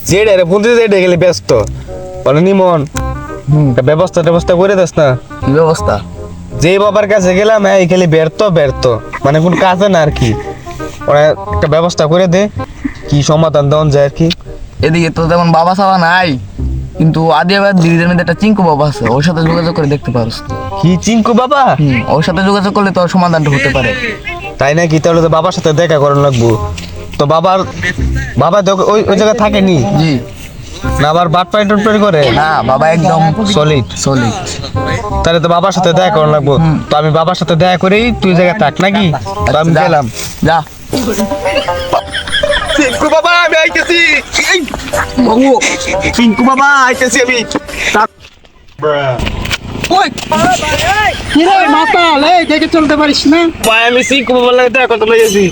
যেটা রে ফোন দিতে এটা গেলে ব্যস্ত বলে নিমন ব্যবস্থা করে দিস না। কি ব্যবস্থা? যে বাবার কাছে গেলাম হ্যাঁ খালি ব্যর্থ মানে কোন কাজে না আর কি। ওরা একটা ব্যবস্থা করে দে, কি সমাধান দেওয়া যায় আর কি। এদিকে তো তেমন বাবা সাবা নাই, কিন্তু আদিয়াবাদ দিদিদের মধ্যে একটা চিঙ্কু বাবা আছে, ওর সাথে যোগাযোগ করে দেখতে পারোস। কি চিঙ্কু বাবা? ওর সাথে যোগাযোগ করলে তোর সমাধানটা হতে পারে। তাই নাকি? তাহলে তো বাবার সাথে দেখা করানো লাগবো। তো বাবা তো ওই জায়গায় থাকেনি জি না, আবার বাট পাই করে না, বাবা একদম সলিড। তাহলে তো বাবার সাথে দেখা করানো লাগবো। তো আমি বাবার সাথে দেখা করেই তুই জায়গায় থাক নাকি? তো আমি গেলাম। যা। চিঙ্কু বাবা আমি আইতেছি। চিঙ্কু বাবা আইতেছি আমি। কিরে মাতাল, এই দেখে চলতে পারিস না? ভাই আমি চিঙ্কু বাবার লাগে দেখা করতে লেগেছি।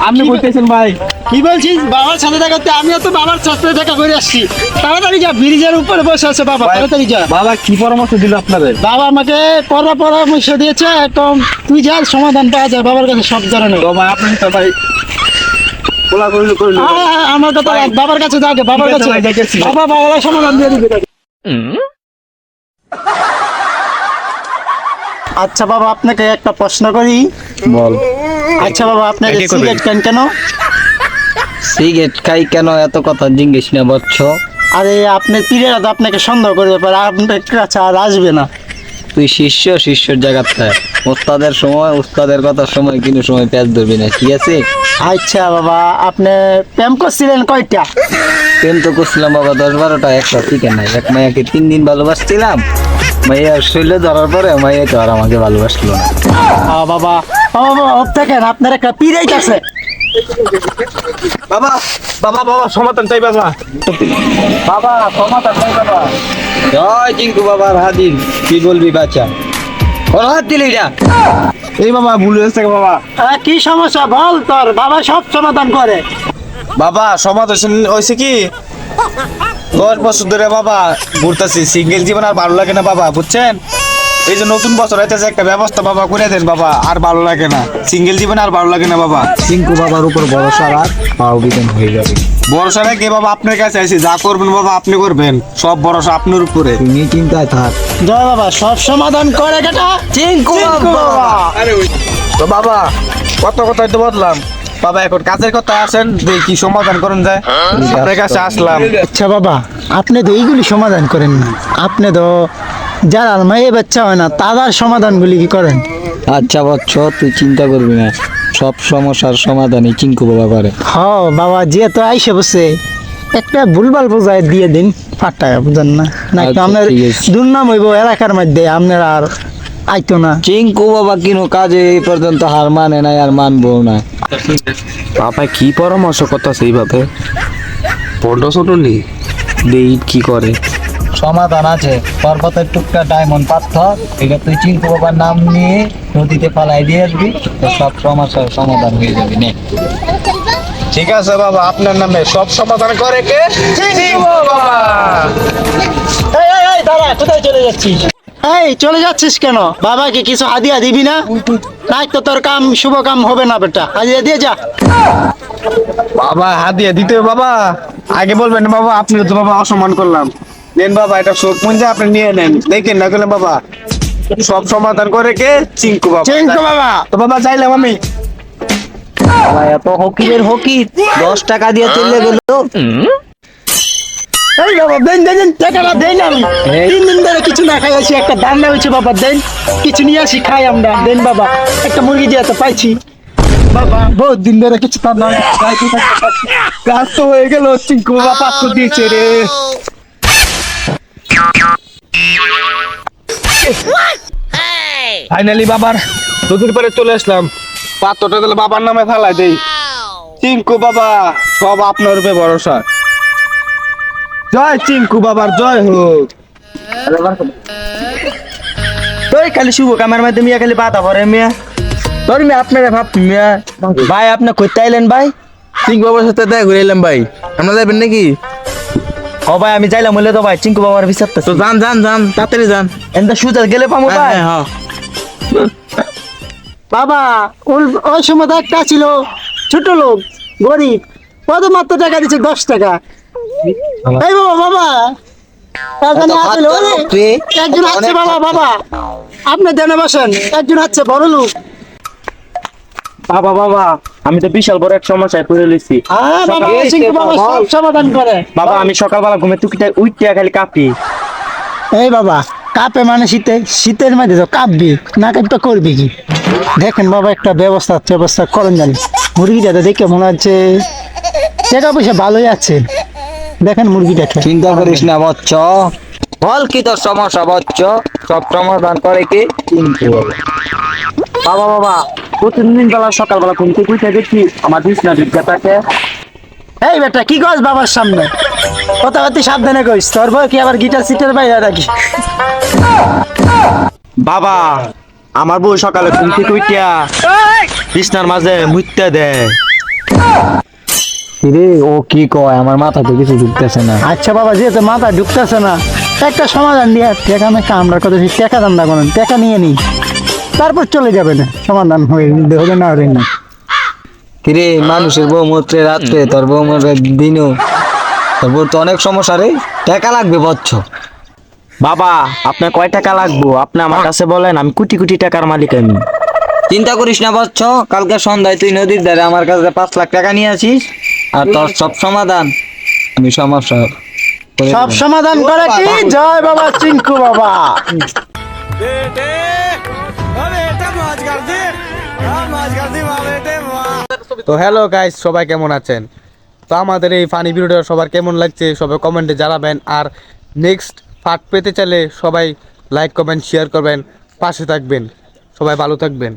আপনি বলতেছেন ভাই? কি বলছিস? বাবার সাথে দেখা করতে? আমিও তো বাবার সাথে দেখা করে আসছি। তাড়াতাড়ি যা, ব্রিজের উপরে বসে আছে বাবা, তাড়াতাড়ি যা। বাবা কি পরামর্শ দিল আপনাদের? বাবা আমাকে পরামর্শ দিয়েছে, একদম তুই যা, সমাধান পাওয়া যায় বাবার কাছে সব ধরনের। ভাই আপনি তো ভাই বলা করলো আমার কথা বাবার কাছে যাকে, বাবার কাছে বাবা বাবার সমাধান দিয়ে দিবে। আচ্ছা বাবা, আপনাকে একটা প্রশ্ন করি। বল। আচ্ছা বাবা, আপনাকে কি করবি? সিগারেট খান কেন? সিগারেট খাই কেন এত কথা জিজ্ঞেস না বচ্চ? আরে আপনার পীরেরা তো আপনাকে সন্দেহ করতে পারে, আপনার কাছে আর আসবে না। তুই শিষ্যর জায়গার থাক। উস্তাদের সময় উস্তাদের কথার সময় কোনো সময় প্যাচ ধরবি না, ঠিক আছে? আচ্ছা বাবা, আপনি প্রেম করছিলেন কয়টা? প্রেম তো করছিলাম বাবা 10-12টা, একটা ঠিক নাই। এক মাইয়াকে 3 দিন ভালোবাসছিলাম, মাইয়ার শৈলে ধরার পরে মাইয়া তো আর আমাকে ভালোবাসলো না। বাবা দেখেন আপনার একটা পীরেই আছে। বাবা বাবা বাবা সমাধান চাই বাবা। বাবা সমাধান চাই বাবা। জয় চিঙ্কু বাবার হাজির, কি বলবি বাচ্চা? ওর হাত দিলি যা। এই বাবা ভুল হয়েছে বাবা। কি সমস্যা বল, তোর বাবা সব সমাধান করে। বাবা সমাধান হয়েছে কি, 10 বছর ধরে বাবা ঘুরতেছি, সিঙ্গেল জীবন আর ভালো লাগে না বাবা, বুঝছেন? এই যে নতুন বছর হইতেছে, একটা ব্যবস্থা বাবা করে দেন বাবা, আর ভালো লাগে না সিঙ্গেল জীবন, আর ভালো লাগে না বাবা। চিঙ্কু বাবার উপর ভরসা রাখ, পাও বিধান হয়ে যাবে। ভরসা রেখে বাবা আপনার কাছে আইছি, যা করবেন বাবা আপনি করবেন, সব ভরসা আপনার উপরে। তুমি চিন্তায় থাক। জয় বাবা, সব সমাধান করে কেটা চিঙ্কু বাবা। তো বাবা কথাই তো বললাম বাবা, এখন কাজের কথা আসেন দেখি সমাধান করেন যায়, আপনার কাছে আসলাম। আচ্ছা বাবা, আপনি তো এইগুলি সমাধান করেন না, আপনি তো যারা মেয়ে বাচ্চা হয় না তাদের সমাধানগুলি কি করেন? আচ্ছা বচ্চ, তুই চিন্তা করবি না, সব সমস্যার সমাধানই চিঙ্কু বাবা করে। বাবা যেহেতু আইসে বসে একটা ভুলভাল বোঝায় দিয়ে দিন, 5 টাকা বুঝেন না না আচ্ছা, আপনার ঠিক আছে। দুর্নাম হইব এলাকার মধ্যে, আপনার আর আইতো না। চিঙ্কু বাবা কিনো কাজে এই পর্যন্ত হার মানে নাই, আর মানবো না। বাবা কি পরামর্শ করতেছে এইভাবে? পনেরো ছোট নেই দেই কি করে? সমাধান আছে, পর্বতের টুকটা ডায়মন্ড পাথর, এটা তুই চিঙ্কু বাবার নাম নিয়ে নদীতে পালাই দিয়ে আসবি, তো সব সমস্যার সমাধান হয়ে যাবে। নে ঠিক আছে বাবা, আপনার নামে সব সমাধান করে কে? বাবা এই দাঁড়া, কোথায় চলে যাচ্ছিস? এই চলে যাচ্ছিস কেন? বাবাকে কিছু হাদিয়া দিবি না? নাই তো তোর কাম শুভ কাম হবে না বেটা, হাদিয়া দিয়ে যা। বাবা হাদিয়া দিতে হবে বাবা, আগে বলবেন না বাবা, আপনি তো বাবা অসম্মান করলাম। নেন বাবা, এটা শোক মন যা, আপনি নিয়ে নেন, দেখেন না গেলেন বাবা, সব সমাধান করে কে? চিঙ্কু বাবা। চিঙ্কু বাবা। তো বাবা চাইলাম আমি। বাবা এত হকিরের হকি, 10 টাকা দিয়ে চলে গেল। এই বাবা দেন টাকাটা দেন, আমি 3 দিন ধরে কিছু না খাই আছি, একটা দান্না হয়েছে বাবা, দেন কিছু নিয়ে আসি খাই আমরা, দেন বাবা, একটা মুরগি দিয়ে তো পাইছি বাবা, বহুত দিন ধরে কিছু তো না কাজ তো হয়ে গেল, চিঙ্কু বাবা 500 দিয়েছে রে। ফাইনালি বাবার নদীর পারে চলে আসলাম, পাত্রটা তাহলে বাবার নামে ফেলাই দেই। চিঙ্কু বাবা সব আপনার উপরে ভরসা। জয় চিঙ্কু বাবার জয় হোক। তুই খালি শুভ কামের মধ্যে মিয়া খালি বাতা ভরে মিয়া, তোর মিয়া আপনারা ভাব মিয়া। ভাই আপনি কইতে আইলেন ভাই? চিঙ্কু বাবার সাথে দেখা করে এলাম ভাই, আমরা যাবেন নাকি? ও ভাই আমি যাইলাম বলে তো ভাই, চিঙ্কু বাবার বিচার তো যান তাড়াতাড়ি যান। এনটা সুজা গেলে পাবো ভাই। হ্যাঁ বাবা। ওই সময় তো একটা ছিল ছোট লোক, গরিব, কত মাত্র টাকা দিচ্ছে 10 টাকা, এই বাবা বাবা এখানে আসলে ওরে একজন আছে বাবা বাবা আপনি দেনে বসেন একজন আছে বড় লোক বাবা বাবা আমি তো বিশাল বড় এক সমস্যায় পড়ে লইছি বাবা চিঙ্কু বাবা সব সমাধান করে বাবা আমি সকালবেলা ঘুমে টুকিটা উঠতে খালি কাঁপি এই বাবা কাপে মানে শীতের মধ্যে তো কাঁপবি না কাঁপটা করবি কি দেখেন বাবা একটা ব্যবস্থা করেন জানি মুরগিটা তো দেখে মনে হচ্ছে টাকা পয়সা ভালোই আছে দেখেন মুরগিটা চিন্তা করিস না বচ্চ, বল কি তোর সমস্যা বচ্চ, সব সমাধান করে কি চিন্টু বাবা। বাবা বাবা প্রতিদিন বেলা সকালবেলা ঘুম থেকে উঠে দেখি আমার বিছনা বিজ্ঞাতাকে এই বেটা কি কস বাবার সামনে কথাবার্তি সাবধানে কইস তোর বই কি আবার গিটার সিটার বাইরে রাখি বাবা আমার বউ সকালে ঘুম থেকে উঠিয়া বিছনার মাঝে মুইত্যা দেয় রে ও কি কয় আমার মাথা তো কিছু ঢুকতেছে না। আচ্ছা বাবা যেহেতু মাথা ঢুকতেছে না একটা সমাধান দিয়ে টাকা আমি কামড়ার কথা টাকা দাম না করেন টাকা নিয়ে নিই তারপর চলে যাবে না সমাধান হয়ে হবে না হবে না কিরে মানুষের বউ মরতে রাত্রে তোর বউ মরবে দিনও, তোর বউ তো অনেক সমস্যা রে, টাকা লাগবে বচ্চ। বাবা আপনার কয় টাকা লাগবো আপনি আমার কাছে বলেন আমি কোটি কোটি টাকার মালিক আমি চিন্তা করিস না বচ্চ, কালকে সন্ধ্যায় তুই নদীর ধারে আমার কাছে 5 লাখ টাকা নিয়ে আসিস আর তোর সব সমাধান আমি সমস্যা করে সব দেব। সমাধান করে কি জয় বাবা চিঙ্কু বাবা তো হ্যালো গাইস, সবাই কেমন আছেন? তো আমাদের এই ফানি ভিডিওটা সবার কেমন লাগছে সবাই কমেন্টে জানাবেন। আর নেক্সট পার্ট পেতে চাইলে সবাই লাইক কমেন্ট শেয়ার করবেন, পাশে থাকবেন। সবাই ভালো থাকবেন।